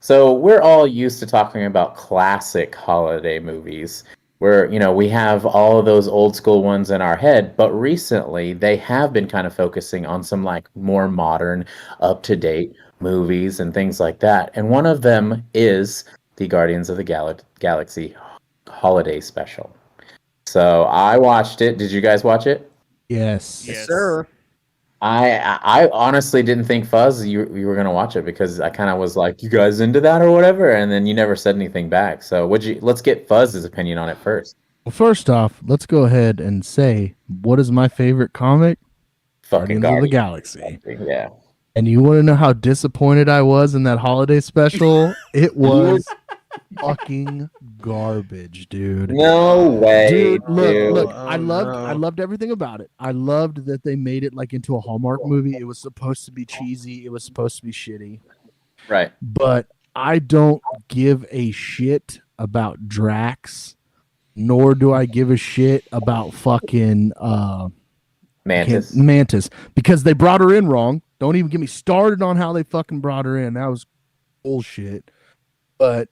So we're all used to talking about classic holiday movies where, we have all of those old school ones in our head, but recently they have been kind of focusing on some like more modern, up-to-date movies and things like that. And one of them is the Guardians of the Galaxy holiday special. So I watched it. Did you guys watch it? Yes. Yes. Sir. I honestly didn't think Fuzz you were gonna watch it because I kind of was like, you guys into that or whatever, and then you never said anything back. So would you? Let's get Fuzz's opinion on it first. Well, first off, let's go ahead and say what is my favorite comic? Fucking Guardians of the Guardians. Galaxy. Yeah. And you want to know how disappointed I was in that holiday special? It was fucking garbage, dude. No way, Dude, look, Oh, I no. loved everything about it. I loved that they made it like into a Hallmark movie. It was supposed to be cheesy, it was supposed to be shitty. Right. But I don't give a shit about Drax, nor do I give a shit about fucking Mantis. because they brought her in wrong. Don't even get me started on how they fucking brought her in. That was bullshit. But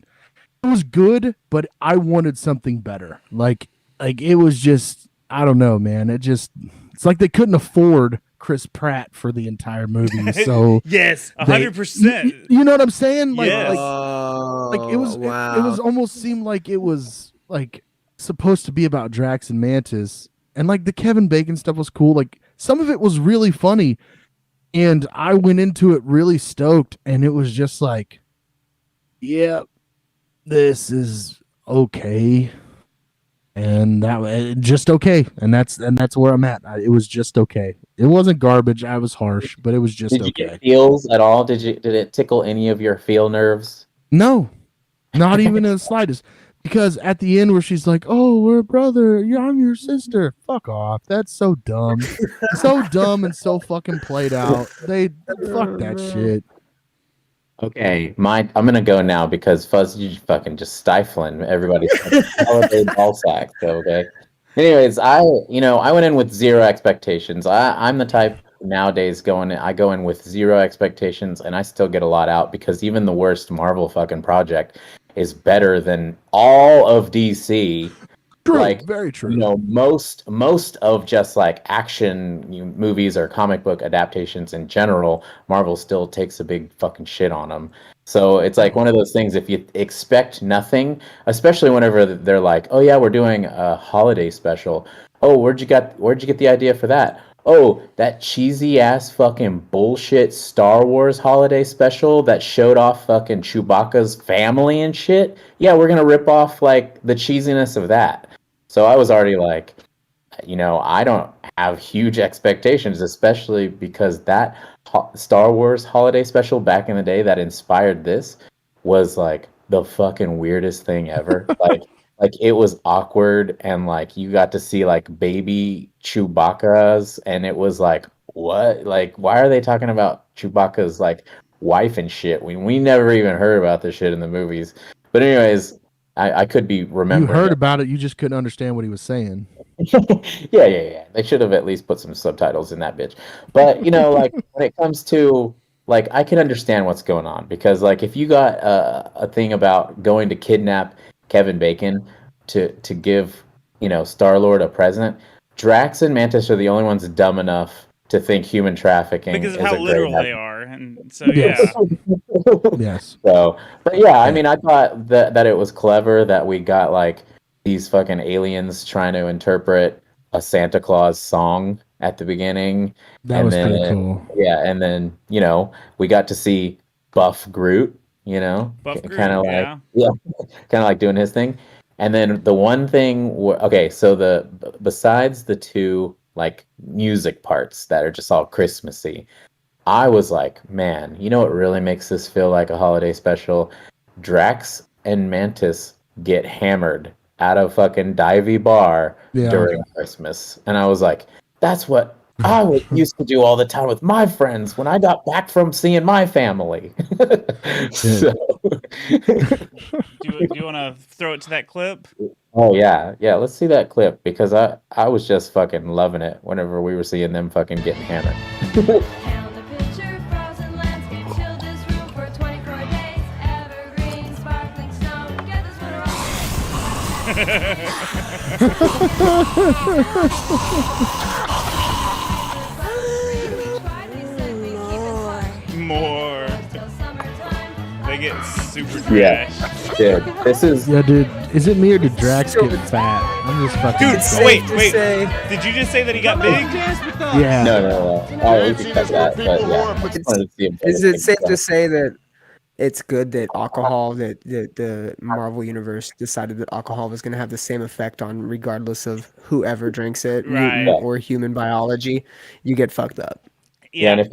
it was good, but I wanted something better. Like it was just, I don't know, man. It's like they couldn't afford Chris Pratt for the entire movie. So Yes, they- 100%. You know what I'm saying? Like, Yes. like it was wow. it was almost seemed like it was like supposed to be about Drax and Mantis, and like the Kevin Bacon stuff was cool. Like some of it was really funny, and I went into it really stoked, and it was just like, yeah, this is okay, and just okay, and that's where I'm at. It was just okay. It wasn't garbage. I was harsh, but it was just Did you okay. get feels at all? Did it tickle any of your feel nerves? No, not even in the slightest. Because at the end where she's like, "Oh, we're a brother. I'm your sister." Fuck off. That's so dumb. So dumb and so fucking played out. They fuck that shit. Okay, I'm gonna go now because Fuzz, you fucking just stifling everybody's holiday ball sack. Okay. Anyways, I went in with zero expectations. I'm the type nowadays I go in with zero expectations, and I still get a lot out because even the worst Marvel fucking project is better than all of DC. True, Like, very true. most of just like action movies or comic book adaptations in general, Marvel still takes a big fucking shit on them. So it's like one of those things, if you expect nothing, especially whenever they're like, oh yeah, we're doing a holiday special. Oh, where'd you get the idea for that? Oh, that cheesy ass fucking bullshit Star Wars holiday special that showed off fucking Chewbacca's family and shit. Yeah, we're gonna rip off like the cheesiness of that. So I was already like, I don't have huge expectations, especially because that Star Wars holiday special back in the day that inspired this was like the fucking weirdest thing ever. Like it was awkward, and like you got to see like baby Chewbacca's, and it was like, what? Like, why are they talking about Chewbacca's like wife and shit? We never even heard about this shit in the movies. But anyways, I could be You remembering. heard about it, you just couldn't understand what he was saying. Yeah. They should have at least put some subtitles in that bitch. But like when it comes to like, I can understand what's going on because like if you got a thing about going to kidnap Kevin Bacon to give Star-Lord a present, Drax and Mantis are the only ones dumb enough to think human trafficking Because of is how a great literal idea. they are. And so, Yes. yeah. Yes. So, but yeah, I mean, I thought that it was clever that we got like these fucking aliens trying to interpret a Santa Claus song at the beginning. That And was pretty then, cool. yeah, and then we got to see Buff Groot, Buff Groot, kind of like yeah. kind of like doing his thing. And then the one thing, okay, so besides the two like music parts that are just all Christmassy, I was like, man, you know what really makes this feel like a holiday special? Drax and Mantis get hammered at a fucking divey bar Yeah. during Christmas. And I was like, that's what I used to do all the time with my friends when I got back from seeing my family. So, Do you want to throw it to that clip? oh yeah, let's see that clip because I was just fucking loving it whenever we were seeing them fucking getting hammered. Count the picture, frozen landscape, chill this room for 24 days. More. They get super Yeah. trash. Dude, this is Yeah, dude. Is it me or did Drax get fat? I'm just fucking. Dude, It's wait, safe to wait. say- Did you just say that he got big? Yeah. no. Oh, we could cut that, but yeah. I just wanted to see him Is take it safe a to say that it's good that alcohol, that the Marvel Universe decided that alcohol was going to have the same effect on regardless of whoever drinks it, Right. mutant or human biology? You get fucked up. Yeah, and Yeah.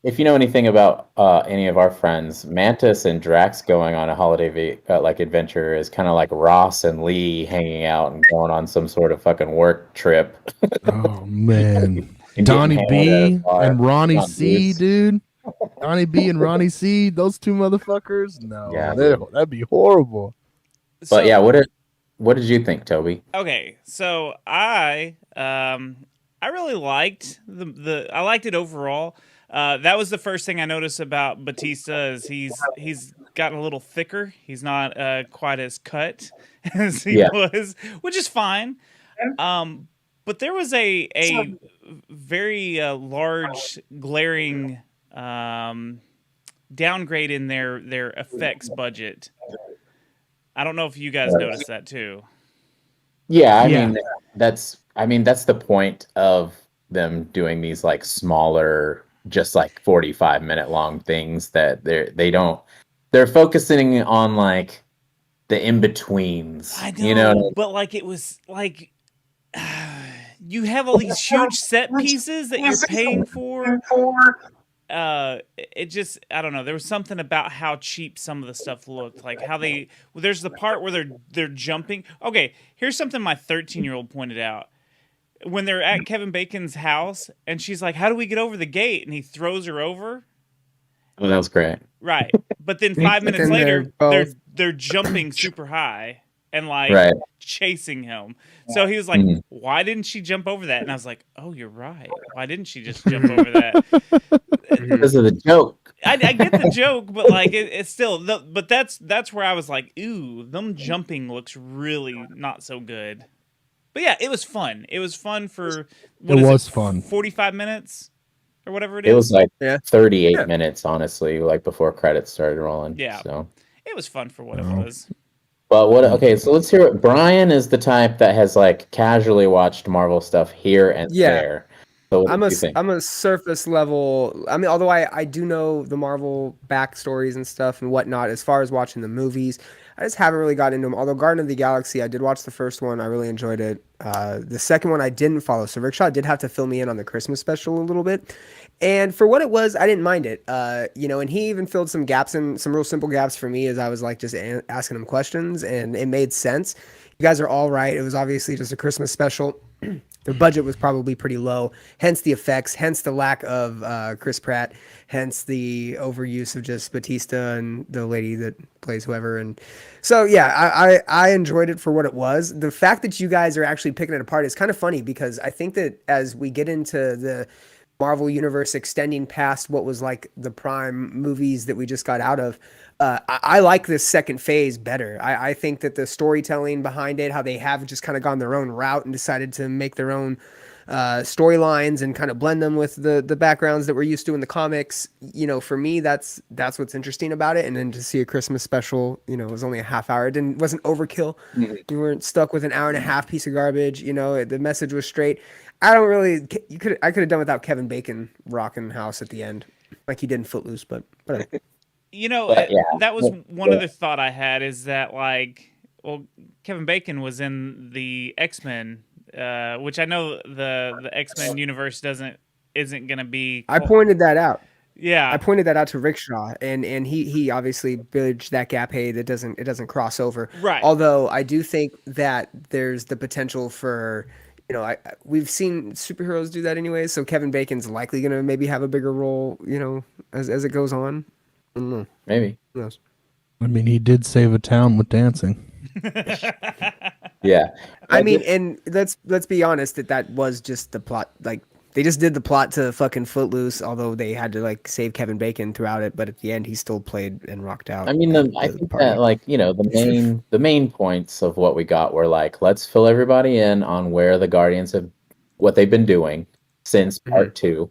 if you know anything about any of our friends, Mantis and Drax going on a holiday like adventure is kind of like Ross and Lee hanging out and going on some sort of fucking work trip. Oh man. And Donnie getting hammered at a B bar and Ronnie on C, booze. dude. Donnie B and Ronnie C, those two motherfuckers. No, Yeah, that'd be horrible. But yeah, what did you think, Toby? Okay, so I really liked I liked it overall. That was the first thing I noticed about Batista is he's gotten a little thicker. He's not quite as cut as he was, which is fine. But there was a very large glaring downgrade in their effects budget. I don't know if you guys noticed that too. Yeah, I Yeah. mean that's the point of them doing these like smaller, just like 45-minute long things that they're focusing on like the in-betweens. I know, You know? but like it was like you have all these huge set pieces that you're paying for. It just, I don't know. There was something about how cheap some of the stuff looked. Like how there's the part where they're jumping. Okay, here's something my 13-year-old pointed out. When they're at Kevin Bacon's house, and she's like, "How do we get over the gate?" And he throws her over. Oh, that was great. Right, but then 5 minutes then later, they're both- they're jumping super high and like Right. chasing him. So he was like, "Why didn't she jump over that?" And I was like, "Oh, you're right. Why didn't she just jump over that?" Because of the joke. I get the joke, but like it's still. But that's where I was like, "Ooh, them jumping looks really not so good." But yeah, it was fun. It was fun for Fun. 45 minutes or whatever it is. It was like Yeah. 38 minutes, honestly, like before credits started rolling. Yeah. So. It was fun for what it was. But okay, so let's hear it. Brian is the type that has like casually watched Marvel stuff here and there. So what do you think? I'm a surface level. I mean, although I do know the Marvel backstories and stuff and whatnot, as far as watching the movies, I just haven't really got into them. Although Garden of the Galaxy, I did watch the first one. I really enjoyed it. The second one I didn't follow. So Rickshaw did have to fill me in on the Christmas special a little bit. And for what it was, I didn't mind it. And he even filled some gaps in, some real simple gaps for me as I was like just asking him questions, and it made sense. You guys are all right. It was obviously just a Christmas special. Their budget was probably pretty low, hence the effects, hence the lack of Chris Pratt, hence the overuse of just Batista and the lady that plays whoever. And so, yeah, I enjoyed it for what it was. The fact that you guys are actually picking it apart is kind of funny, because I think that as we get into the Marvel Universe extending past what was like the prime movies that we just got out of, I like this second phase better. I think that the storytelling behind it, how they have just kind of gone their own route and decided to make their own storylines and kind of blend them with the backgrounds that we're used to in the comics. For me, that's what's interesting about it. And then to see a Christmas special, it was only a half hour. It wasn't overkill. Mm-hmm. You weren't stuck with an hour and a half piece of garbage. The message was straight. I could have done without Kevin Bacon rocking house at the end, like he did in Footloose, but whatever. That was one other thought I had, is that Kevin Bacon was in the X-Men, which I know the X-Men universe isn't going to be. I pointed that out. Yeah, I pointed that out to Rickshaw, and he obviously bridged that gap. Hey, it doesn't cross over. Right. Although I do think that there's the potential for, we've seen superheroes do that anyway. So Kevin Bacon's likely going to maybe have a bigger role, as it goes on. I don't know. Maybe. Who knows? I mean, he did save a town with dancing. Yeah. I mean, and let's be honest, that was just the plot. Like, They just did the plot to fucking Footloose, although they had to like save Kevin Bacon throughout it. But at the end, he still played and rocked out. I mean, at I the think party. that like the main points of what we got were like, let's fill everybody in on where the Guardians have what they've been doing since part 2,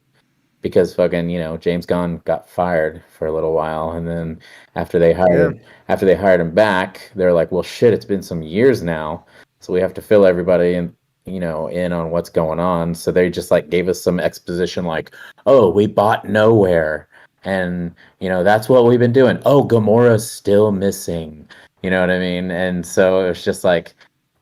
because fucking James Gunn got fired for a little while, and then after they hired him back, they're like, well, shit, it's been some years now, so we have to fill everybody in on what's going on. So they just like gave us some exposition, like, oh, we bought Nowhere, and that's what we've been doing. Oh, Gamora's still missing. You know what I mean? And so it was just like,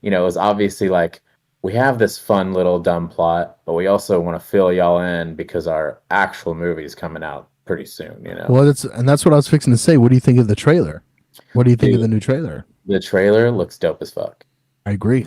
it was obviously like, we have this fun little dumb plot, but we also want to fill y'all in because our actual movie is coming out pretty soon. Well, that's what I was fixing to say. What do you think of the trailer? What do you think of the new trailer? The trailer looks dope as fuck. I agree.